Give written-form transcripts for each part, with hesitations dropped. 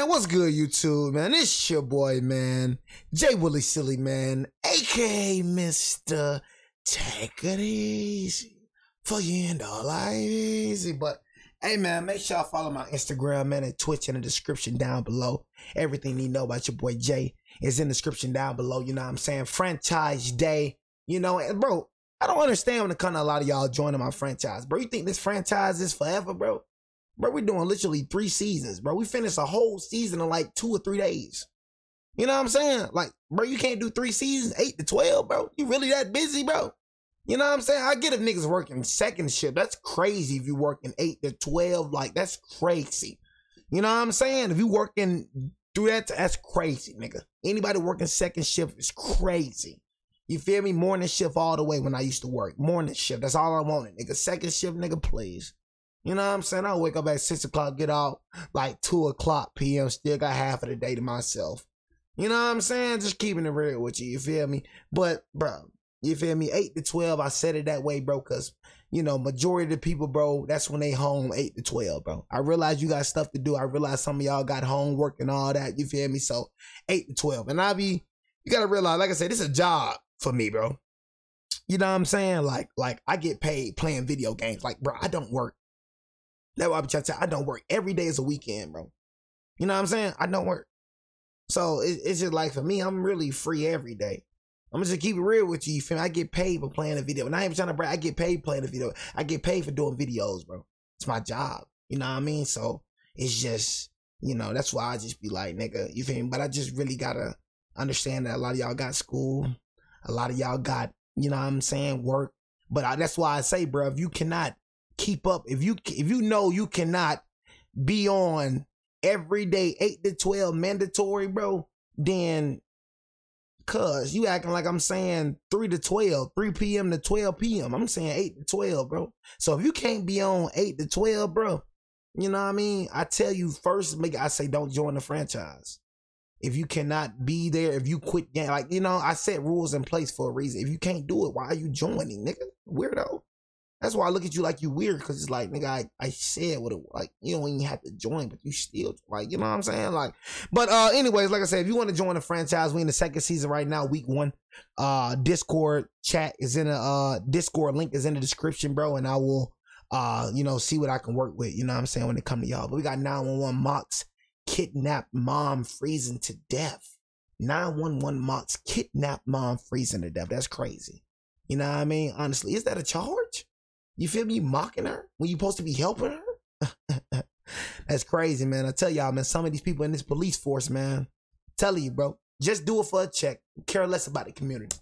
Man, what's good, YouTube, man? It's your boy, man, Jay Willie Silly, man, aka Mr. Take It Easy for you and all I easy. But hey, man, make sure y'all follow my Instagram, man, and Twitch in the description down below. Everything you know about your boy Jay is in the description down below. You know what I'm saying? Franchise day, you know, and bro, I don't understand when it comes to a lot of y'all joining my franchise, bro. You think this franchise is forever, bro? Bro, we're doing literally 3 seasons, bro. We finished a whole season in like 2 or 3 days. You know what I'm saying? Like, bro, you can't do 3 seasons, 8 to 12, bro. You really that busy, bro? You know what I'm saying? I get if niggas working second shift. That's crazy if you working 8 to 12. Like, that's crazy. You know what I'm saying? If you working through that, that's crazy, nigga. Anybody working second shift is crazy. You feel me? Morning shift all the way when I used to work. Morning shift. That's all I wanted, nigga. Second shift, nigga, please. You know what I'm saying? I wake up at 6 o'clock, get out like 2 o'clock p.m. Still got half of the day to myself. You know what I'm saying? Just keeping it real with you. You feel me? But, bro, you feel me? 8 to 12, I said it that way, bro, because, you know, majority of the people, bro, that's when they home 8 to 12, bro. I realize you got stuff to do. I realize some of y'all got homework and all that. You feel me? So 8 to 12. And you got to realize, like I said, this is a job for me, bro. You know what I'm saying? Like I get paid playing video games. Like, bro, I don't work. That's why I'm trying to tell you, I don't work. Every day is a weekend, bro. You know what I'm saying? I don't work. So it's just like, for me, I'm really free every day. I'm gonna just keep it real with you. You feel me? I get paid for playing a video. And I ain't even trying to brag. I get paid playing a video. I get paid for doing videos, bro. It's my job. You know what I mean? So it's just, you know, that's why I just be like, nigga, you feel me? But I just really gotta understand that a lot of y'all got school. A lot of y'all got, you know what I'm saying, work. But that's why I say, bro, if you cannot keep up, if you know you cannot be on every day 8 to 12 mandatory, bro, then cuz you acting like I'm saying 3 to 12, 3 p.m. to 12 p.m. I'm saying 8 to 12, bro. So if you can't be on 8 to 12, bro, you know what I mean? I tell you first, I say don't join the franchise. If you cannot be there, if you quit game, like, you know, I set rules in place for a reason. If you can't do it, why are you joining, nigga? Weirdo. That's why I look at you like you weird, because it's like, nigga, I said what it, like, you don't even have to join, but you still, like, you know what I'm saying? Like, but anyways, like I said, if you want to join the franchise, we in the 2nd season right now, week 1. Discord chat is in a Discord link is in the description, bro, and I will you know, see what I can work with, you know what I'm saying, when it come to y'all. But we got 911 Mox kidnapped mom freezing to death. 911 Mox kidnapped mom freezing to death. That's crazy. You know what I mean? Honestly, is that a charge? You feel me? Mocking her when you supposed to be helping her? That's crazy, man. I tell y'all, man, some of these people in this police force, man, telling you, bro, just do it for a check. Care less about the community.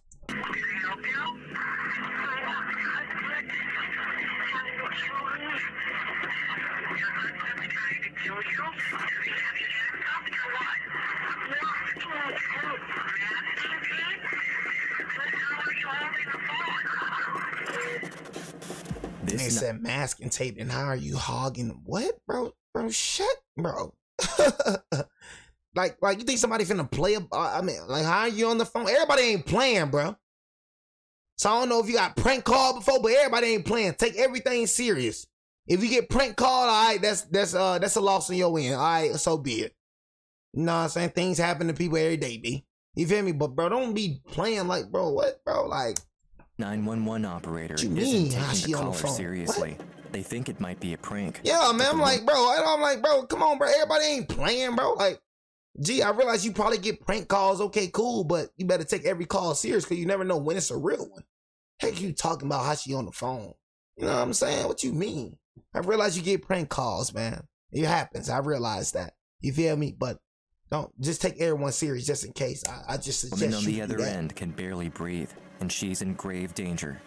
They said mask and tape, and how are you hogging? What, bro? Bro, shut, bro. like you think somebody finna play? I mean, like, how are you on the phone? Everybody ain't playing, bro. So I don't know if you got prank called before, but everybody ain't playing. Take everything serious. If you get prank called, all right, that's a loss on your end. All right, so be it. You know what I'm saying? Things happen to people every day, B. You feel me? But bro, don't be playing like, bro, what, bro? Like, 911 operator isn't taking the caller seriously. What? They think it might be a prank. Yeah, man. I'm like, bro, come on, bro. Everybody ain't playing, bro. Like, gee, I realize you probably get prank calls. Okay, cool, but you better take every call serious, because you never know when it's a real one. Heck, you talking about how she on the phone? You know what I'm saying? What you mean? I realize you get prank calls, man. It happens. I realize that. You feel me? But don't just take everyone serious just in case. I just suggest woman on the other end can barely breathe, and she's in grave danger.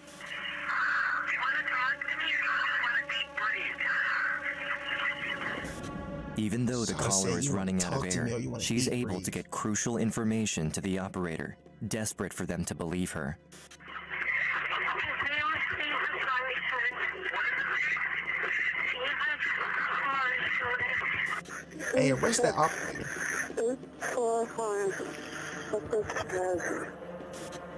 Even though the caller is running out of air, she's able to get crucial information to the operator, desperate for them to believe her. Hey, arrest that operator.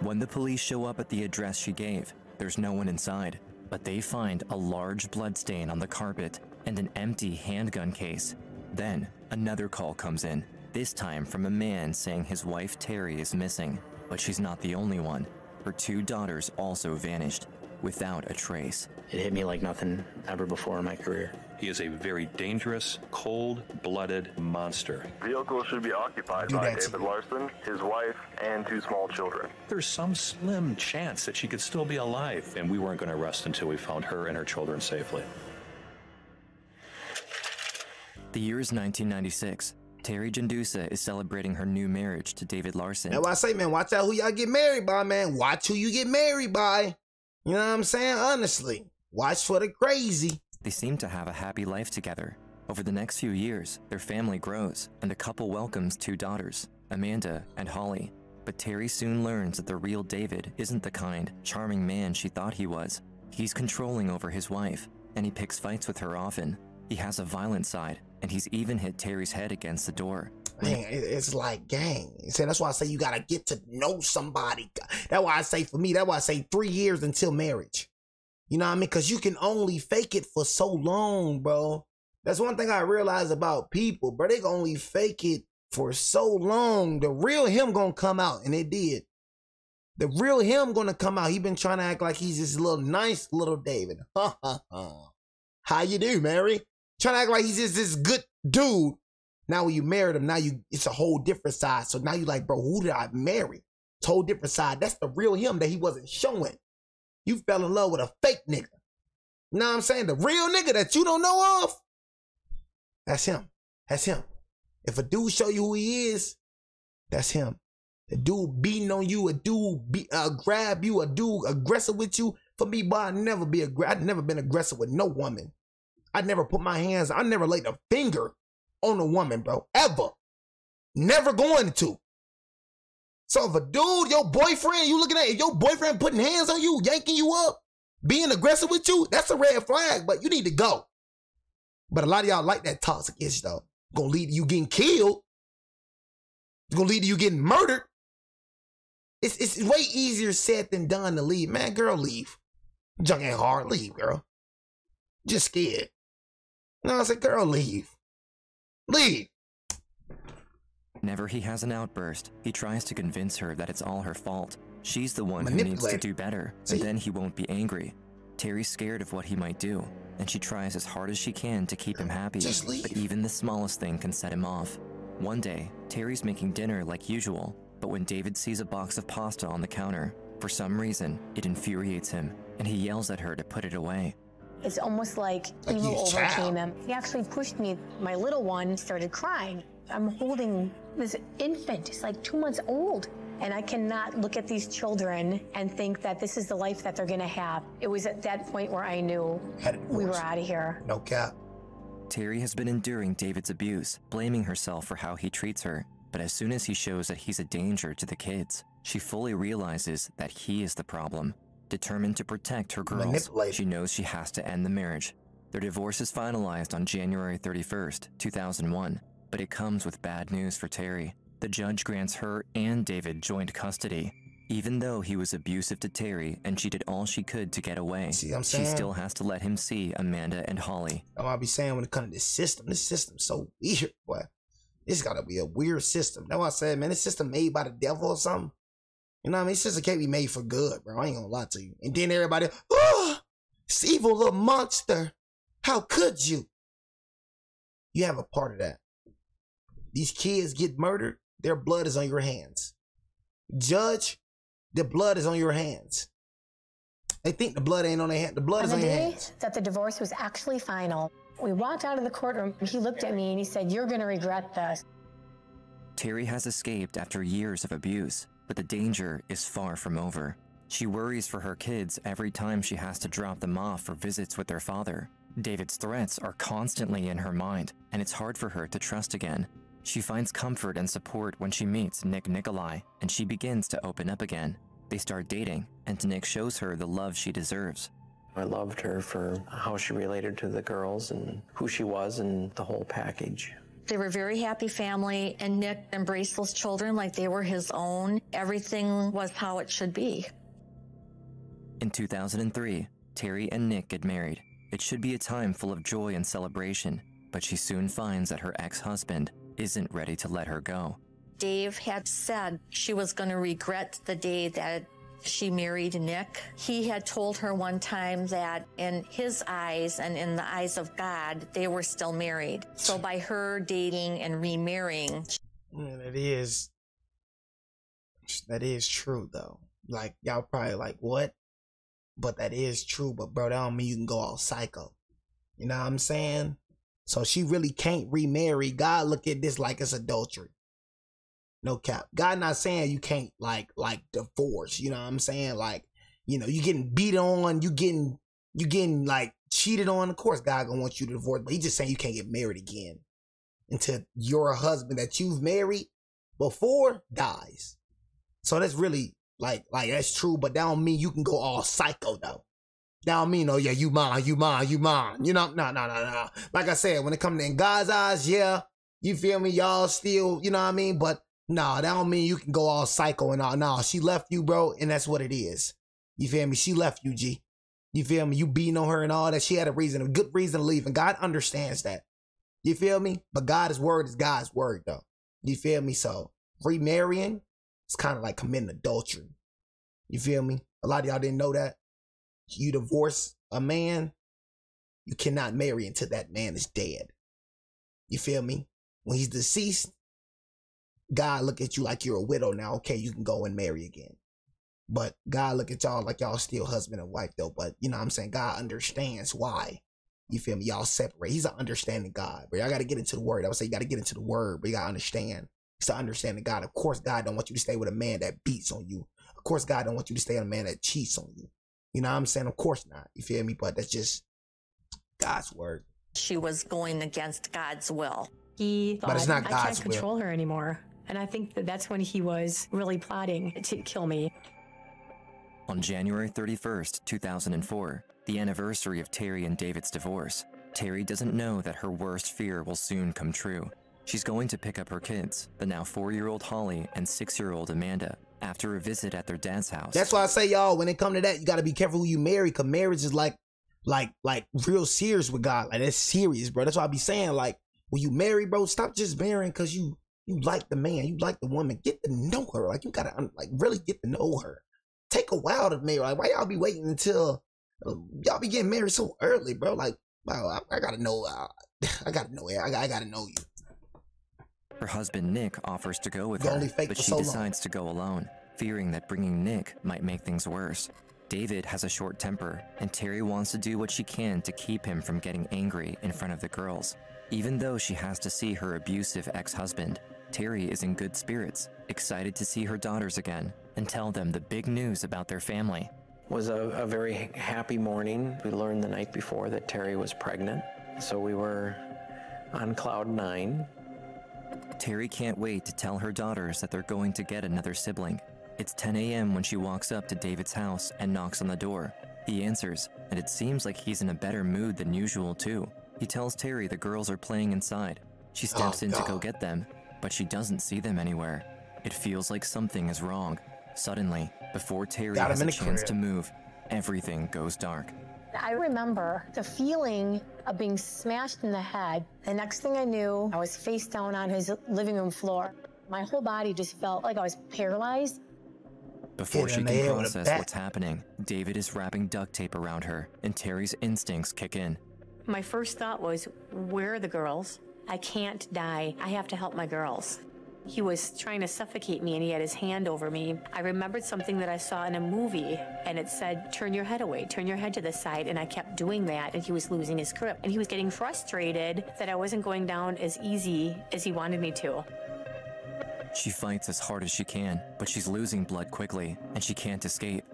When the police show up at the address she gave, there's no one inside, but they find a large blood stain on the carpet and an empty handgun case. Then, Another call comes in, this time from a man saying his wife Terry is missing. But she's not the only one. Her 2 daughters also vanished, without a trace. It hit me like nothing ever before in my career. He is a very dangerous, cold-blooded monster. The vehicle should be occupied by David Larson, his wife, and 2 small children. There's some slim chance that she could still be alive, and we weren't going to rest until we found her and her children safely. The year is 1996. Terry Jandusa is celebrating her new marriage to David Larson. That's why I say, man, watch out who y'all get married by, man. Watch who you get married by. You know what I'm saying? Honestly, watch for the crazy. They seem to have a happy life together. Over the next few years, their family grows, and the couple welcomes 2 daughters, Amanda and Holly. But Terry soon learns that the real David isn't the kind, charming man she thought he was. He's controlling over his wife, and he picks fights with her often. He has a violent side, and he's even hit Terry's head against the door. Man, it's like, gang. That's why I say you gotta get to know somebody. That's why I say, for me, that's why I say 3 years until marriage. You know what I mean? Because you can only fake it for so long, bro. That's one thing I realize about people, bro. They can only fake it for so long. The real him gonna come out, and it did. The real him gonna come out. He been trying to act like he's this little nice little David. How you do, Mary? Trying to act like he's just this good dude. Now when you married him, now it's a whole different side. So now you like, bro, who did I marry? It's a whole different side. That's the real him that he wasn't showing. You fell in love with a fake nigga. You know what I'm saying? The real nigga that you don't know of, that's him. That's him. If a dude show you who he is, that's him. The dude beating on you, a dude grab you, a dude aggressive with you. For me, boy, I'd never been aggressive with no woman. I'd never put my hands, I never laid a finger on a woman, bro. Ever. Never going to. So if a dude, your boyfriend, you looking at, if your boyfriend putting hands on you, yanking you up, being aggressive with you, that's a red flag, but you need to go. But a lot of y'all like that toxic ish, though. Gonna lead to you getting killed. It's gonna lead to you getting murdered. It's way easier said than done to leave. Man, girl, leave. Junk ain't hard. Leave, girl. Just scared. No, I said, girl, leave. Leave. Whenever he has an outburst, he tries to convince her that it's all her fault. She's the one who needs to do better, and then he won't be angry. Terry's scared of what he might do, and she tries as hard as she can to keep him happy, but even the smallest thing can set him off. One day, Terry's making dinner like usual, but when David sees a box of pasta on the counter, for some reason, it infuriates him, and he yells at her to put it away. It's almost like evil overcame him. He actually pushed me. My little one started crying. I'm holding this infant. He's like 2 months old. And I cannot look at these children and think that this is the life that they're gonna have. It was at that point where I knew we were out of here. No cap. Terry has been enduring David's abuse, blaming herself for how he treats her. But as soon as he shows that he's a danger to the kids, she fully realizes that he is the problem. Determined to protect her girls, she knows she has to end the marriage. Their divorce is finalized on January 31st, 2001, but it comes with bad news for Terry. The judge grants her and David joint custody. Even though he was abusive to Terry and she did all she could to get away, she still has to let him see Amanda and Holly. I'll be saying when it comes to this system's so weird, boy. It's gotta be a weird system. That's why I said, man, this system made by the devil or something. You know what I mean? This system can't be made for good, bro. I ain't gonna lie to you. And then everybody, oh, this evil little monster. How could you? You have a part of that. These kids get murdered, their blood is on your hands. Judge, the blood is on your hands. They think the blood ain't on their hand. The blood is on your hands. On the day that the divorce was actually final, we walked out of the courtroom. He looked at me and he said, "You're gonna regret this." Terry has escaped after years of abuse, but the danger is far from over. She worries for her kids every time she has to drop them off for visits with their father. David's threats are constantly in her mind, and it's hard for her to trust again. She finds comfort and support when she meets Nick Nikolai, and she begins to open up again. They start dating, and Nick shows her the love she deserves. I loved her for how she related to the girls and who she was and the whole package. They were a very happy family, and Nick embraced those children like they were his own. Everything was how it should be. In 2003, Terry and Nick get married. It should be a time full of joy and celebration, but she soon finds that her ex-husband isn't ready to let her go. Dave had said she was going to regret the day that she married Nick. He had told her one time that in his eyes and in the eyes of God, they were still married. So by her dating and remarrying. Man, that is true though. Like, y'all probably like, what? But that is true. But bro, that don't mean you can go all psycho. You know what I'm saying? So she really can't remarry. God look at this like it's adultery. No cap. God not saying you can't like divorce. You know what I'm saying? Like, you know, you getting beat on, you getting like cheated on. Of course God gonna want you to divorce, but he just saying you can't get married again until your husband that you've married before dies. So that's really like that's true, but that don't mean you can go all psycho though. That don't mean, oh yeah, you mine. You know, no. Like I said, when it comes in God's eyes, yeah, you feel me? Y'all still, you know what I mean? But no, that don't mean you can go all psycho and all. No, she left you, bro, and that's what it is. You feel me? She left you, G. You feel me? You beating on her and all that. She had a good reason to leave, and God understands that. You feel me? But God's word is God's word, though. You feel me? So remarrying, it's kind of like committing adultery. You feel me? A lot of y'all didn't know that. You divorce a man, you cannot marry until that man is dead. You feel me? When he's deceased, God look at you like you're a widow now. Okay, you can go and marry again. But God look at y'all like y'all still husband and wife though. But you know what I'm saying? God understands why. You feel me? Y'all separate. He's an understanding God. But y'all got to get into the word. I would say you got to get into the word, but you got to understand. It's an understanding God. Of course, God don't want you to stay with a man that beats on you. Of course, God don't want you to stay with a man that cheats on you. You know what I'm saying? Of course not. You feel me? But that's just God's word. She was going against God's will. He thought, but it's not God's I can't control her anymore. And I think that's when he was really plotting to kill me. On January 31st, 2004, the anniversary of Terry and David's divorce, Terry doesn't know that her worst fear will soon come true. She's going to pick up her kids, the now 4-year-old Holly and 6-year-old Amanda, after a visit at their dad's house. That's why I say, y'all, when it come to that, you got to be careful who you marry, because marriage is like real serious with God. Like, that's serious, bro. That's why I be saying, like, when you marry, bro, stop just marrying because you like the man, you like the woman. Get to know her. Like, you got to, like, really get to know her. Take a while to marry. Like, why y'all be waiting until y'all be getting married so early, bro? Like, wow, I got to know. I got to know it. I got to know you. Her husband, Nick, offers to go with her, but she decides to go alone, fearing that bringing Nick might make things worse. David has a short temper, and Terry wants to do what she can to keep him from getting angry in front of the girls. Even though she has to see her abusive ex-husband, Terry is in good spirits, excited to see her daughters again, and tell them the big news about their family. It was a very happy morning. We learned the night before that Terry was pregnant, so we were on cloud 9. Terry can't wait to tell her daughters that they're going to get another sibling. It's 10 a.m. when she walks up to David's house and knocks on the door. He answers, and it seems like he's in a better mood than usual too. He tells Terry the girls are playing inside. She steps in to go get them, but she doesn't see them anywhere. It feels like something is wrong. Suddenly, before Terry has a chance to move, everything goes dark. I remember the feeling of being smashed in the head. The next thing I knew, I was face down on his living room floor. My whole body just felt like I was paralyzed. Before she can process what's happening, David is wrapping duct tape around her, and Terry's instincts kick in. My first thought was, where are the girls? I can't die. I have to help my girls. He was trying to suffocate me, and he had his hand over me. I remembered something that I saw in a movie, and it said, turn your head away, turn your head to the side, and I kept doing that, and he was losing his grip. And he was getting frustrated that I wasn't going down as easy as he wanted me to. She fights as hard as she can, but she's losing blood quickly, and she can't escape.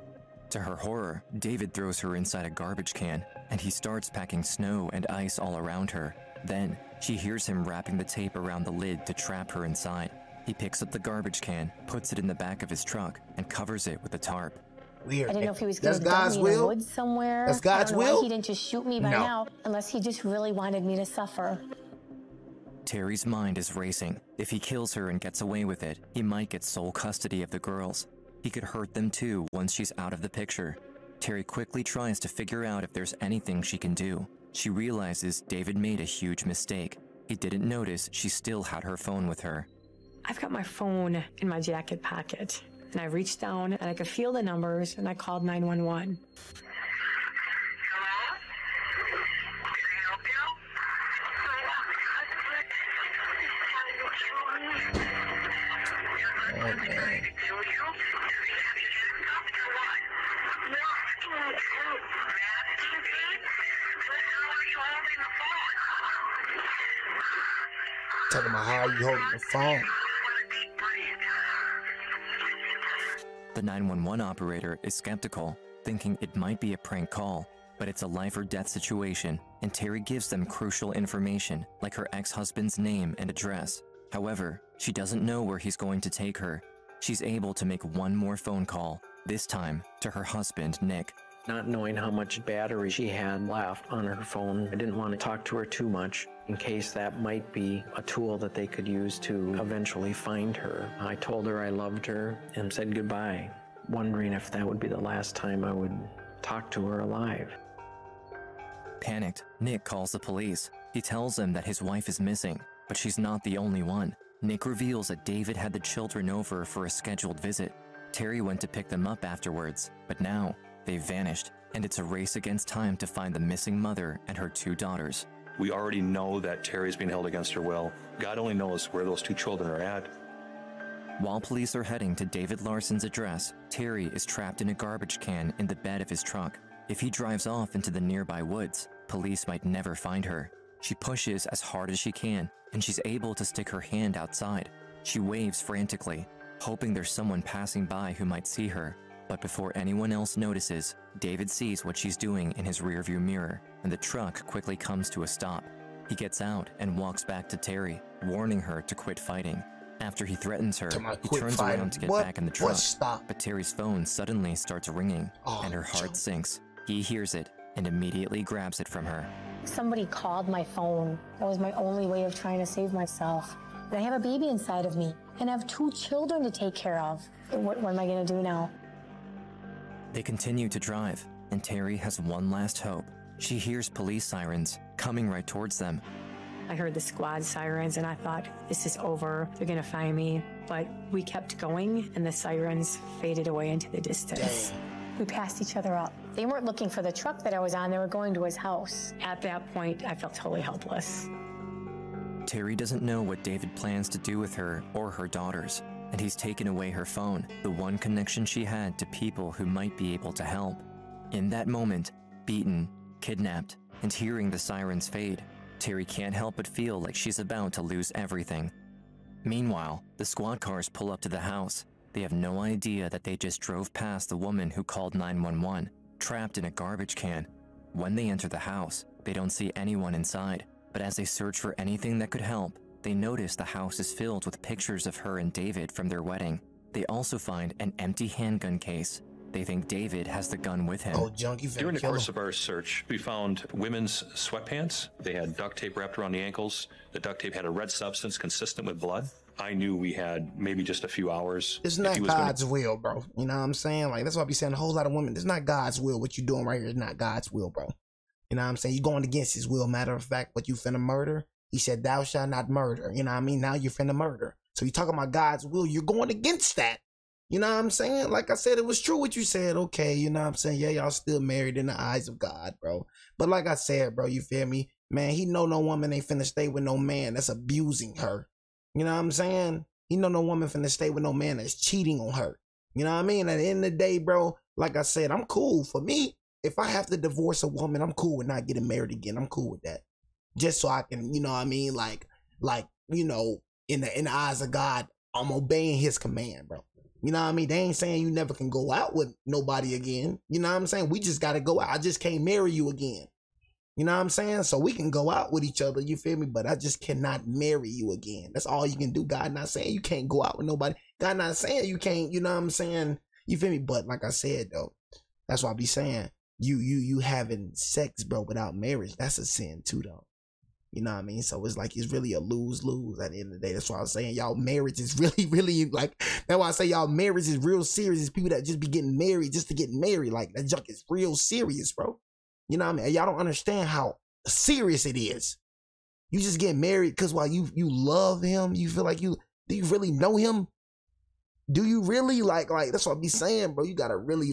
To her horror, David throws her inside a garbage can, and he starts packing snow and ice all around her. Then, she hears him wrapping the tape around the lid to trap her inside. He picks up the garbage can, puts it in the back of his truck, and covers it with a tarp. Weird. I didn't know if he was going to dump me in the woods somewhere. That's God's will? I don't know why he didn't just shoot me by now, unless he just really wanted me to suffer. Terry's mind is racing. If he kills her and gets away with it, he might get sole custody of the girls. He could hurt them too once she's out of the picture. Terry quickly tries to figure out if there's anything she can do. She realizes David made a huge mistake. He didn't notice she still had her phone with her. I've got my phone in my jacket pocket, and I reached down and I could feel the numbers, and I called 911. Talking about how you holding the phone. The 911 operator is skeptical, thinking it might be a prank call, but it's a life or death situation, and Terry gives them crucial information like her ex-husband's name and address. However, she doesn't know where he's going to take her. She's able to make one more phone call, this time to her husband, Nick. Not knowing how much battery she had left on her phone, I didn't want to talk to her too much in case that might be a tool that they could use to eventually find her. I told her I loved her and said goodbye, wondering if that would be the last time I would talk to her alive. Panicked, Nick calls the police. He tells them that his wife is missing, but she's not the only one. Nick reveals that David had the children over for a scheduled visit. Terry went to pick them up afterwards, but now they've vanished, and it's a race against time to find the missing mother and her 2 daughters. We already know that Terry's being held against her will. God only knows where those 2 children are at. While police are heading to David Larson's address, Terry is trapped in a garbage can in the bed of his truck. If he drives off into the nearby woods, police might never find her. She pushes as hard as she can, and she's able to stick her hand outside. She waves frantically, hoping there's someone passing by who might see her. But before anyone else notices, David sees what she's doing in his rearview mirror, and the truck quickly comes to a stop. He gets out and walks back to Terry, warning her to quit fighting. After he threatens her, he turns around to get back in the truck, but Terry's phone suddenly starts ringing, and her heart sinks. He hears it and immediately grabs it from her. Somebody called my phone. That was my only way of trying to save myself. And I have a baby inside of me, and I have 2 children to take care of. What am I going to do now? They continue to drive, and Terry has one last hope. She hears police sirens coming right towards them. I heard the squad sirens, and I thought, this is over. They're going to find me. But we kept going, and the sirens faded away into the distance. Damn. We passed each other up. They weren't looking for the truck that I was on. They were going to his house. At that point, I felt totally helpless. Terry doesn't know what David plans to do with her or her daughters, and he's taken away her phone, the one connection she had to people who might be able to help. In that moment, beaten, kidnapped, and hearing the sirens fade, Terry can't help but feel like she's about to lose everything. Meanwhile, the squad cars pull up to the house. They have no idea that they just drove past the woman who called 911, trapped in a garbage can. When they enter the house, they don't see anyone inside, but as they search for anything that could help, they notice the house is filled with pictures of her and David from their wedding. They also find an empty handgun case. They think David has the gun with him. Oh, junkie. During the course of our search, we found women's sweatpants. They had duct tape wrapped around the ankles. The duct tape had a red substance consistent with blood. I knew we had maybe just a few hours. It's not God's will, bro. You know what I'm saying? Like, that's why I be saying a whole lot of women. It's not God's will. What you doing right here is not God's will, bro. You know what I'm saying? You're going against his will. Matter of fact, what you finna murder, he said, thou shalt not murder. You know what I mean? Now you're finna murder. So you're talking about God's will. You're going against that. You know what I'm saying? Like I said, it was true what you said. Okay, you know what I'm saying? Yeah, y'all still married in the eyes of God, bro. But like I said, bro, you feel me? Man, he know no woman ain't finna stay with no man that's abusing her. You know what I'm saying? He know no woman finna stay with no man that's cheating on her. You know what I mean? At the end of the day, bro, like I said, I'm cool. For me, if I have to divorce a woman, I'm cool with not getting married again. I'm cool with that. Just so I can, you know what I mean? Like, you know, in the eyes of God, I'm obeying his command, bro. You know what I mean? They ain't saying you never can go out with nobody again. You know what I'm saying? We just got to go out. I just can't marry you again. You know what I'm saying? So we can go out with each other, you feel me? But I just cannot marry you again. That's all you can do. God not saying you can't go out with nobody. God not saying you can't, you know what I'm saying? You feel me? But like I said, though, that's why I be saying, you having sex, bro, without marriage, that's a sin too, though. You know what I mean? So it's like, it's really a lose-lose at the end of the day. That's why I was saying y'all marriage is really, really like, that's why I say y'all marriage is real serious. It's people that just be getting married just to get married. Like, that junk is real serious, bro. You know what I mean? Y'all don't understand how serious it is. You just get married because while you love him, you feel like do you really know him? Do you really like that's what I be saying, bro? You gotta really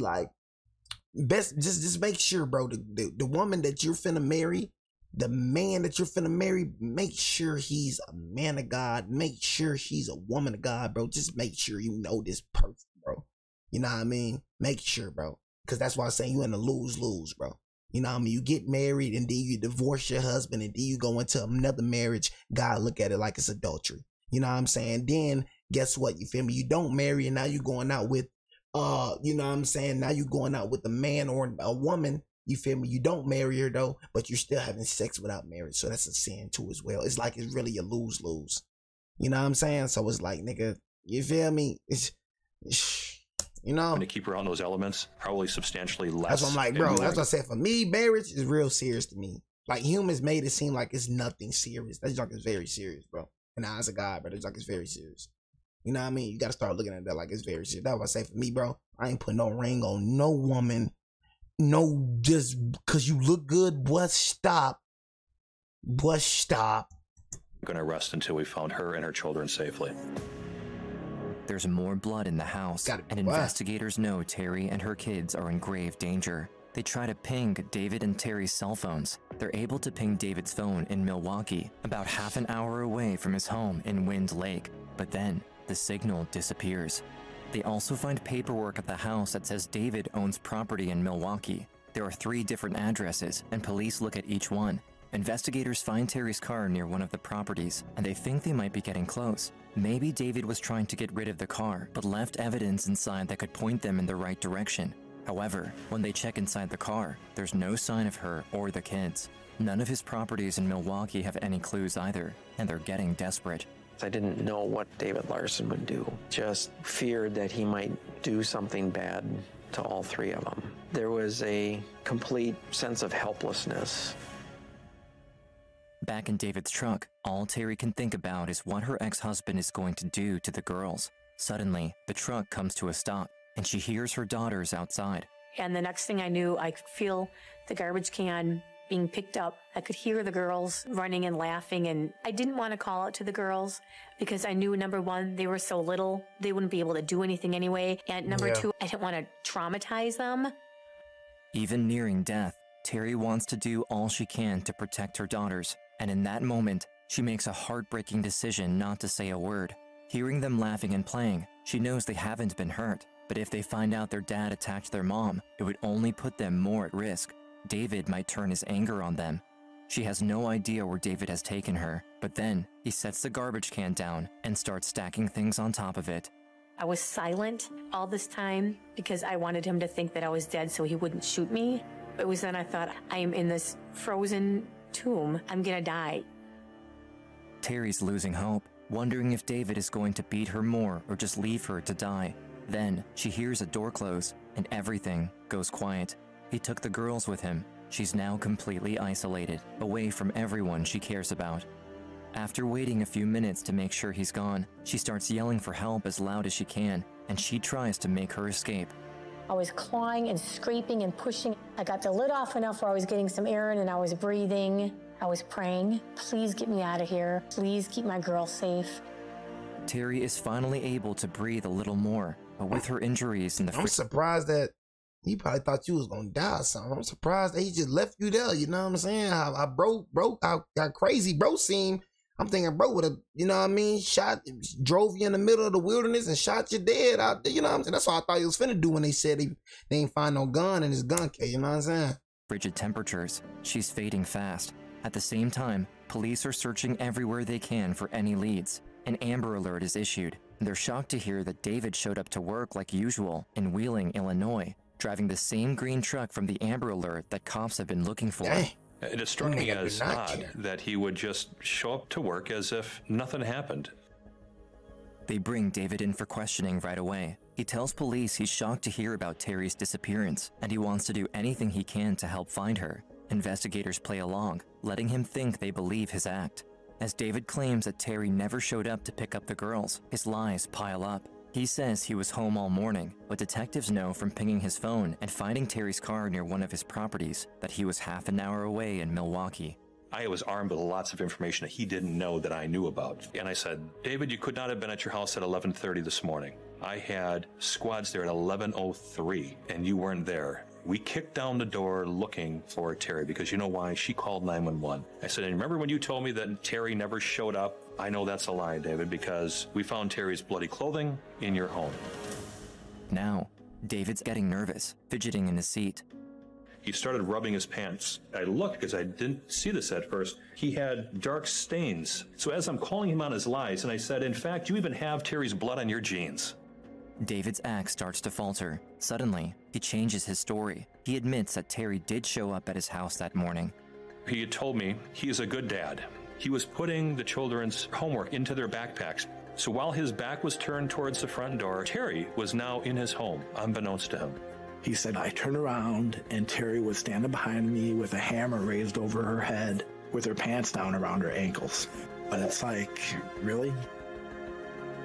just make sure, bro, the woman that you're finna marry, the man that you're finna marry, make sure he's a man of God. Make sure he's a woman of God, bro. Just make sure you know this person, bro. You know what I mean? Make sure, bro. Because that's why I'm saying you in a lose-lose, bro. You know what I mean? You get married and then you divorce your husband and then you go into another marriage. God look at it like it's adultery. You know what I'm saying? Then guess what? You feel me? You don't marry and now you're going out with, you know what I'm saying? Now you're going out with a man or a woman. You feel me? You don't marry her though, but you're still having sex without marriage. So that's a sin too as well. It's like it's really a lose-lose. You know what I'm saying? So it's like, nigga, you feel me? It's you know, to keep around those elements, probably substantially less. That's what I'm like, bro. That's what I said. For me, marriage is real serious to me. Like humans made it seem like it's nothing serious. That junk is very serious, bro. In the eyes of God, bro, that junk is very serious. You know what I mean? You gotta start looking at that like it's very serious. That's what I say for me, bro. I ain't putting no ring on no woman. No, just cause you look good, but stop. But stop. I'm gonna rest until we found her and her children safely. There's more blood in the house, and investigators know Terry and her kids are in grave danger. They try to ping David and Terry's cell phones. They're able to ping David's phone in Milwaukee, about half an hour away from his home in Wind Lake, but then the signal disappears. They also find paperwork at the house that says David owns property in Milwaukee. There are 3 different addresses, and police look at each one. Investigators find Terry's car near one of the properties, and they think they might be getting close. Maybe David was trying to get rid of the car, but left evidence inside that could point them in the right direction. However, when they check inside the car, there's no sign of her or the kids. None of his properties in Milwaukee have any clues either, and they're getting desperate. I didn't know what David Larson would do. Just feared that he might do something bad to all 3 of them. There was a complete sense of helplessness. Back in David's truck, all Terry can think about is what her ex-husband is going to do to the girls. Suddenly, the truck comes to a stop, and she hears her daughters outside. And the next thing I knew, I could feel the garbage can being picked up. I could hear the girls running and laughing, and I didn't want to call out to the girls because I knew, number one, they were so little, they wouldn't be able to do anything anyway, and number 2, I didn't want to traumatize them. Even nearing death, Terry wants to do all she can to protect her daughters, and in that moment, she makes a heartbreaking decision not to say a word. Hearing them laughing and playing, she knows they haven't been hurt, but if they find out their dad attacked their mom, it would only put them more at risk. David might turn his anger on them. She has no idea where David has taken her, but then he sets the garbage can down and starts stacking things on top of it. I was silent all this time because I wanted him to think that I was dead so he wouldn't shoot me. It was then I thought, I am in this frozen tomb. I'm gonna die. Terry's losing hope, wondering if David is going to beat her more or just leave her to die. Then she hears a door close and everything goes quiet. He took the girls with him. She's now completely isolated, away from everyone she cares about. After waiting a few minutes to make sure he's gone, she starts yelling for help as loud as she can, and she tries to make her escape. I was clawing and scraping and pushing. I got the lid off enough where I was getting some air in and I was breathing. I was praying, please get me out of here. Please keep my girl safe. Terry is finally able to breathe a little more, but with her injuries in the... I'm surprised that he probably thought you was gonna die or something. I'm surprised that he just left you there. You know what I'm saying? How crazy bro seemed. I'm thinking bro would have, you know what I mean, drove you in the middle of the wilderness and shot you dead out there. You know what I'm saying? That's what I thought he was finna do when they said they ain't find no gun in his gun case. You know what I'm saying? Frigid temperatures. She's fading fast. At the same time, police are searching everywhere they can for any leads. An Amber Alert is issued. They're shocked to hear that David showed up to work like usual in Wheeling, Illinois, driving the same green truck from the Amber Alert that cops have been looking for. Dang. It struck me as odd that he would just show up to work as if nothing happened. They bring David in for questioning right away. He tells police he's shocked to hear about Terry's disappearance, and he wants to do anything he can to help find her. Investigators play along, letting him think they believe his act. As David claims that Terry never showed up to pick up the girls, his lies pile up. He says he was home all morning, but detectives know from pinging his phone and finding Terry's car near one of his properties that he was half an hour away in Milwaukee. I was armed with lots of information that he didn't know that I knew about. And I said, David, you could not have been at your house at 11:30 this morning. I had squads there at 11:03, and you weren't there. We kicked down the door looking for Terry because you know why? She called 911. I said, and remember when you told me that Terry never showed up? I know that's a lie, David, because we found Terry's bloody clothing in your home. Now, David's getting nervous, fidgeting in his seat. He started rubbing his pants. I looked because I didn't see this at first. He had dark stains. So as I'm calling him on his lies, and I said, in fact, you even have Terry's blood on your jeans. David's act starts to falter. Suddenly, he changes his story. He admits that Terry did show up at his house that morning. He had told me he's a good dad. He was putting the children's homework into their backpacks. So while his back was turned towards the front door, Terry was now in his home, unbeknownst to him. He said, I turned around and Terry was standing behind me with a hammer raised over her head with her pants down around her ankles. But it's like, really?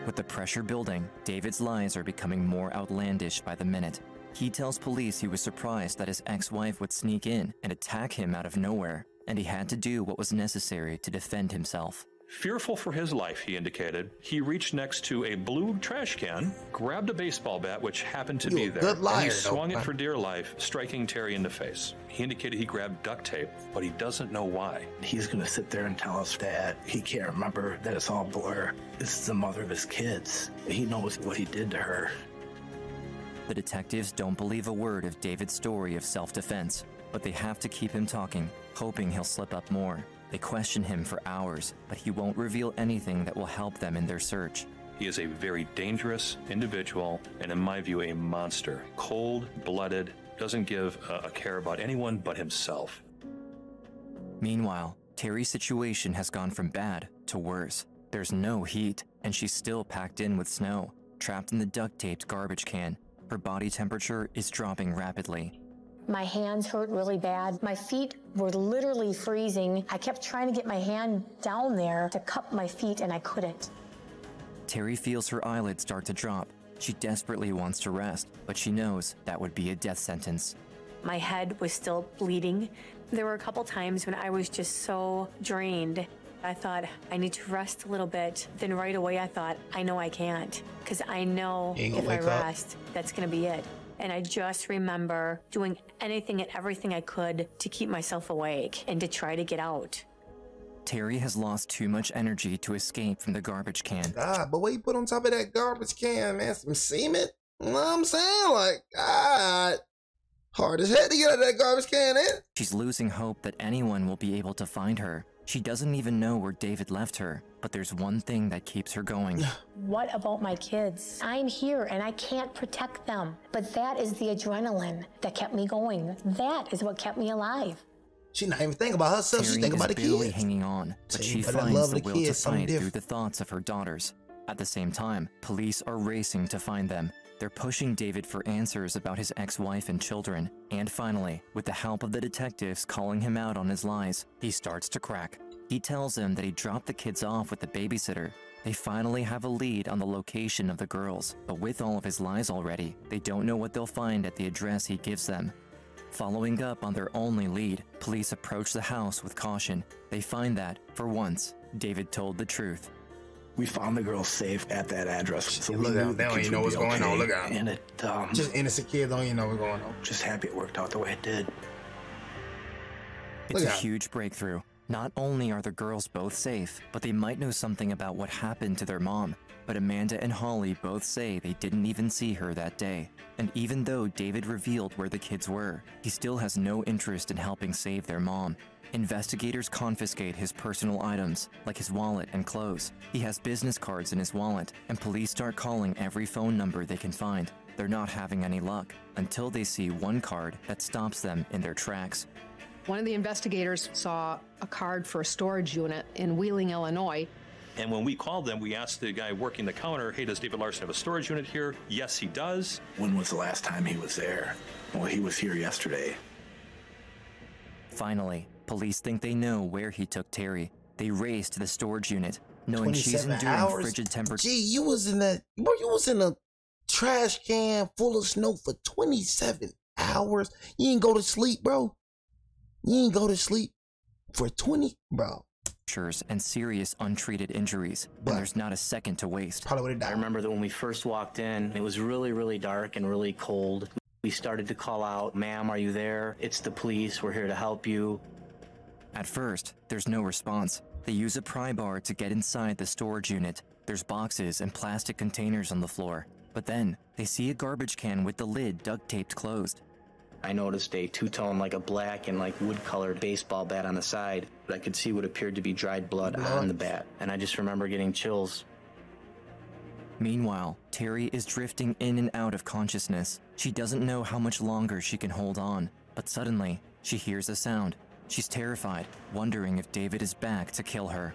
With the pressure building, David's lies are becoming more outlandish by the minute. He tells police he was surprised that his ex-wife would sneak in and attack him out of nowhere, and he had to do what was necessary to defend himself. Fearful for his life, he indicated, he reached next to a blue trash can, grabbed a baseball bat, which happened to be there, and he swung it for dear life, striking Terry in the face. He indicated he grabbed duct tape, but he doesn't know why. He's going to sit there and tell us that he can't remember, that it's all blur. This is the mother of his kids. He knows what he did to her. The detectives don't believe a word of David's story of self-defense, but they have to keep him talking, hoping he'll slip up more. They question him for hours, but he won't reveal anything that will help them in their search. He is a very dangerous individual, and in my view, a monster. Cold-blooded, doesn't give a care about anyone but himself. Meanwhile, Terry's situation has gone from bad to worse. There's no heat, and she's still packed in with snow, trapped in the duct-taped garbage can. Her body temperature is dropping rapidly. My hands hurt really bad. My feet were literally freezing. I kept trying to get my hand down there to cup my feet, and I couldn't. Terry feels her eyelids start to drop. She desperately wants to rest, but she knows that would be a death sentence. My head was still bleeding. There were a couple times when I was just so drained. I thought, I need to rest a little bit. Then right away I thought, I know I can't, because I know if I rest, that's going to be it. And I just remember doing anything and everything I could to keep myself awake and to try to get out. Terry has lost too much energy to escape from the garbage can. God, but what you put on top of that garbage can, man? Some cement? You know what I'm saying? Like, God. Hard as heck to get out of that garbage can, eh? She's losing hope that anyone will be able to find her. She doesn't even know where David left her, but there's one thing that keeps her going. What about my kids? I'm here and I can't protect them. But that is the adrenaline that kept me going. That is what kept me alive. She's not even thinking about herself, she's thinking about the kids. Terry is barely hanging on, but she finds the will to fight through the thoughts of her daughters. At the same time, police are racing to find them. They're pushing David for answers about his ex-wife and children. And finally, with the help of the detectives calling him out on his lies, he starts to crack. He tells them that he dropped the kids off with the babysitter. They finally have a lead on the location of the girls, but with all of his lies already, they don't know what they'll find at the address he gives them. Following up on their only lead, police approach the house with caution. They find that, for once, David told the truth. We found the girls safe at that address. So look out, they don't even know what's going on. Look out. And it, just innocent kids don't even know what's going on. Just happy it worked out the way it did. It's a huge breakthrough. Not only are the girls both safe, but they might know something about what happened to their mom. But Amanda and Holly both say they didn't even see her that day. And even though David revealed where the kids were, he still has no interest in helping save their mom. Investigators confiscate his personal items, like his wallet and clothes. He has business cards in his wallet, and police start calling every phone number they can find. They're not having any luck, until they see one card that stops them in their tracks. One of the investigators saw a card for a storage unit in Wheeling, Illinois. And when we called them, we asked the guy working the counter, hey, does David Larson have a storage unit here? Yes, he does. When was the last time he was there? Well, he was here yesterday. Finally, police think they know where he took Terry. They race to the storage unit. knowing she's enduring frigid temperatures. Gee, you was in that, bro, you was in a trash can full of snow for 27 hours. You didn't go to sleep, bro. You didn't go to sleep for 20, bro. And serious untreated injuries, and there's not a second to waste. I remember that when we first walked in, it was really, really dark and really cold. We started to call out, "Ma'am, are you there? It's the police. We're here to help you." At first, there's no response. They use a pry bar to get inside the storage unit. There's boxes and plastic containers on the floor. But then, they see a garbage can with the lid duct taped closed. I noticed a two-tone, like a black and like wood-colored baseball bat on the side, but I could see what appeared to be dried blood on the bat, and I just remember getting chills. Meanwhile, Terry is drifting in and out of consciousness. She doesn't know how much longer she can hold on, but suddenly, she hears a sound. She's terrified, wondering if David is back to kill her.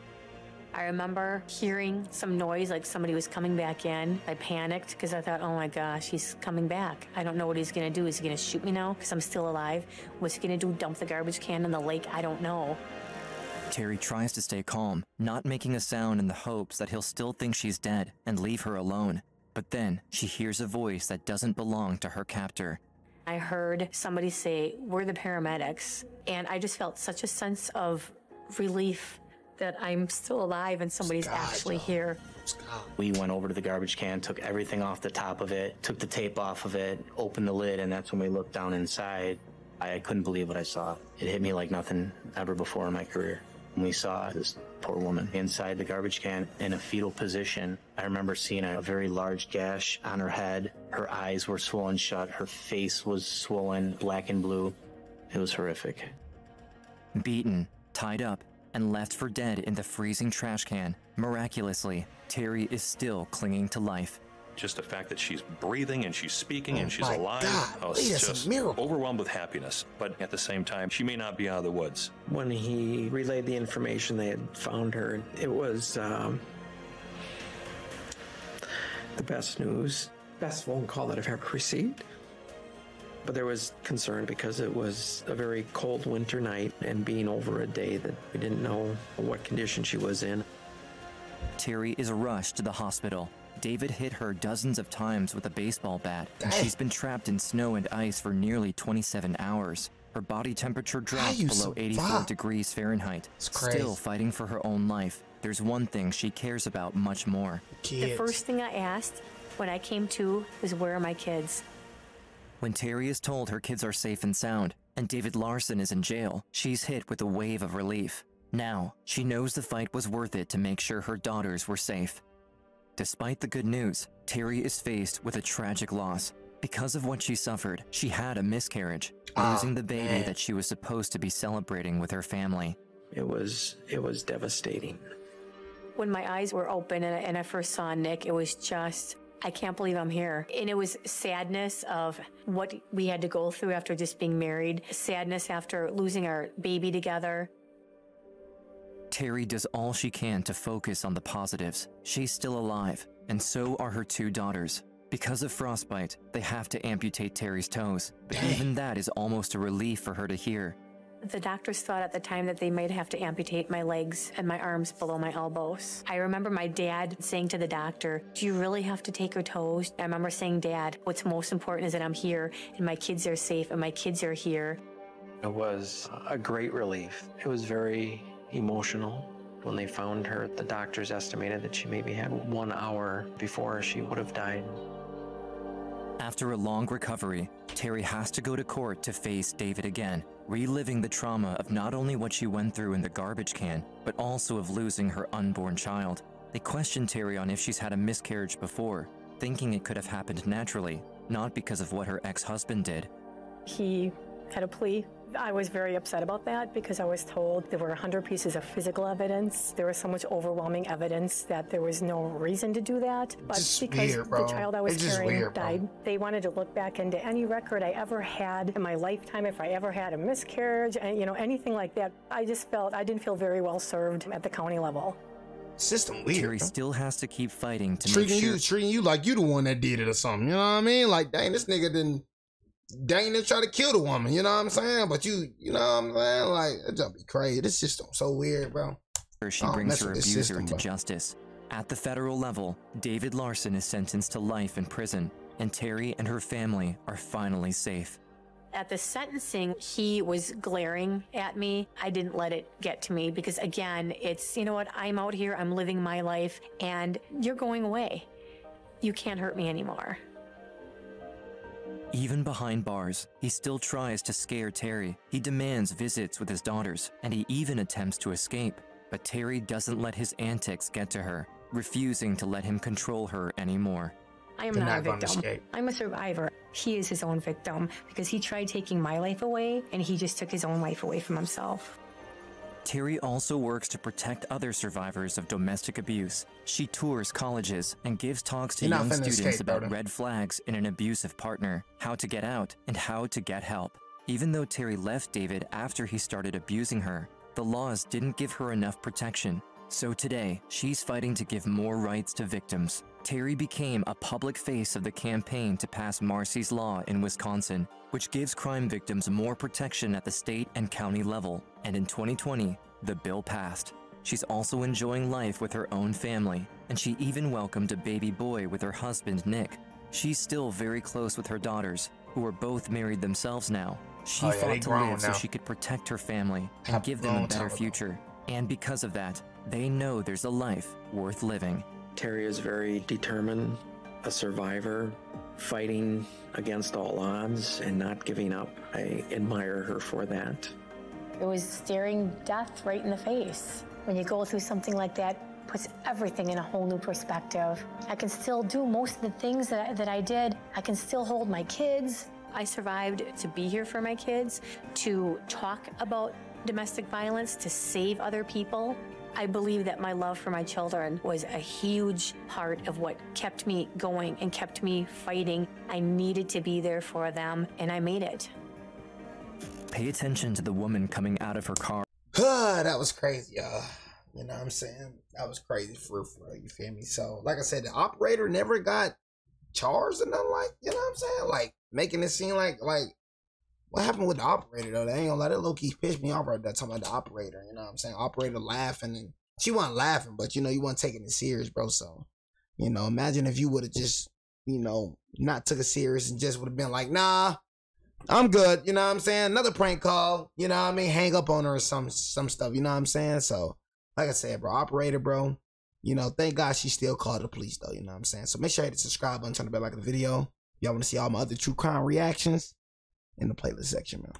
I remember hearing some noise like somebody was coming back in. I panicked because I thought, oh my gosh, he's coming back. I don't know what he's going to do. Is he going to shoot me now because I'm still alive? What's he going to do, dump the garbage can in the lake? I don't know. Terry tries to stay calm, not making a sound in the hopes that he'll still think she's dead and leave her alone. But then she hears a voice that doesn't belong to her captor. I heard somebody say, "We're the paramedics." And I just felt such a sense of relief that I'm still alive and somebody's actually here. We went over to the garbage can, took everything off the top of it, took the tape off of it, opened the lid, and that's when we looked down inside. I couldn't believe what I saw. It hit me like nothing ever before in my career. When we saw this poor woman inside the garbage can in a fetal position, I remember seeing a very large gash on her head. Her eyes were swollen shut. Her face was swollen, black and blue. It was horrific. Beaten, tied up, and left for dead in the freezing trash can, miraculously, Terry is still clinging to life. Just the fact that she's breathing and she's speaking and she's alive, I was just miracle. Overwhelmed with happiness. But at the same time, she may not be out of the woods. When he relayed the information they had found her, it was the best news, best phone call that I've ever received. But there was concern because it was a very cold winter night and being over a day that we didn't know what condition she was in. Terry is rushed to the hospital. David hit her dozens of times with a baseball bat, and she's been trapped in snow and ice for nearly 27 hours. Her body temperature dropped below 84 degrees Fahrenheit. Still fighting for her own life, there's one thing she cares about much more. The first thing I asked when I came to was, where are my kids? When Terry is told her kids are safe and sound, and David Larson is in jail, she's hit with a wave of relief. Now, she knows the fight was worth it to make sure her daughters were safe. Despite the good news, Terry is faced with a tragic loss. Because of what she suffered, she had a miscarriage, losing the baby that she was supposed to be celebrating with her family. It was devastating. When my eyes were open and I first saw Nick, it was just, I can't believe I'm here. And it was sadness of what we had to go through after just being married, sadness after losing our baby together. Terry does all she can to focus on the positives. She's still alive, and so are her two daughters. Because of frostbite, they have to amputate Terry's toes, but even that is almost a relief for her to hear. The doctors thought at the time that they might have to amputate my legs and my arms below my elbows. I remember my dad saying to the doctor, "Do you really have to take her toes?" I remember saying, "Dad, what's most important is that I'm here and my kids are safe and my kids are here." It was a great relief. It was very emotional. When they found her, the doctors estimated that she maybe had 1 hour before she would have died. After a long recovery, Terry has to go to court to face David again, reliving the trauma of not only what she went through in the garbage can, but also of losing her unborn child. They question Terry on if she's had a miscarriage before, thinking it could have happened naturally, not because of what her ex-husband did. He had a plea. I was very upset about that because I was told there were 100 pieces of physical evidence. There was so much overwhelming evidence that there was no reason to do that. But just because weird, the child I was carrying died, they wanted to look back into any record I ever had in my lifetime, if I ever had a miscarriage, and anything like that. I just felt I didn't feel very well served at the county level. System weird. Terry still has to keep fighting to treating make sure treating you like you the one that did it or something. You know what I mean? Like, dang, this nigga didn't try to kill the woman. You know what I'm saying? But you know what I'm saying? Like, it just be crazy. This system so weird, bro. She brings her abuser to justice. At the federal level, David Larson is sentenced to life in prison, and Terry and her family are finally safe. At the sentencing, he was glaring at me. I didn't let it get to me because, again, it's, you know what, I'm out here, I'm living my life, and you're going away. You can't hurt me anymore. Even behind bars, he still tries to scare Terry. He demands visits with his daughters, and he even attempts to escape. But Terry doesn't let his antics get to her, refusing to let him control her anymore. I am not a victim. I'm a survivor. He is his own victim because he tried taking my life away, and he just took his own life away from himself. Terry also works to protect other survivors of domestic abuse. She tours colleges and gives talks to young students about red flags in an abusive partner, how to get out, and how to get help. Even though Terry left David after he started abusing her, the laws didn't give her enough protection. So today, she's fighting to give more rights to victims. Terry became a public face of the campaign to pass Marsy's Law in Wisconsin, which gives crime victims more protection at the state and county level. And in 2020, the bill passed. She's also enjoying life with her own family, and she even welcomed a baby boy with her husband, Nick. She's still very close with her daughters, who are both married themselves now. She fought to live so she could protect her family and give them a better future. And because of that, they know there's a life worth living. Terry is very determined, a survivor, fighting against all odds and not giving up. I admire her for that. It was staring death right in the face. When you go through something like that, it puts everything in a whole new perspective. I can still do most of the things that I did. I can still hold my kids. I survived to be here for my kids, to talk about domestic violence, to save other people. I believe that my love for my children was a huge part of what kept me going and kept me fighting. I needed to be there for them, and I made it. Pay attention to the woman coming out of her car. That was crazy, y'all. You know what I'm saying? That was crazy for real, you feel me? So, like I said, the operator never got charged or nothing, like, you know what I'm saying? Like, making it seem like what happened with the operator, though? They ain't gonna let it low-key piss me off right there, talking about the operator, you know what I'm saying? Operator laughing, and she wasn't laughing, but, you know, you wasn't taking it serious, bro, so, you know, imagine if you would have just, you know, not took it serious and just would have been like, nah, I'm good, you know what I'm saying? Another prank call, you know what I mean? Hang up on her or some stuff, you know what I'm saying? So, like I said, bro, operator, bro, you know, thank God she still called the police, though, you know what I'm saying? So make sure you hit the subscribe button, turn the bell like the video. Y'all want to see all my other true crime reactions in the playlist section, man.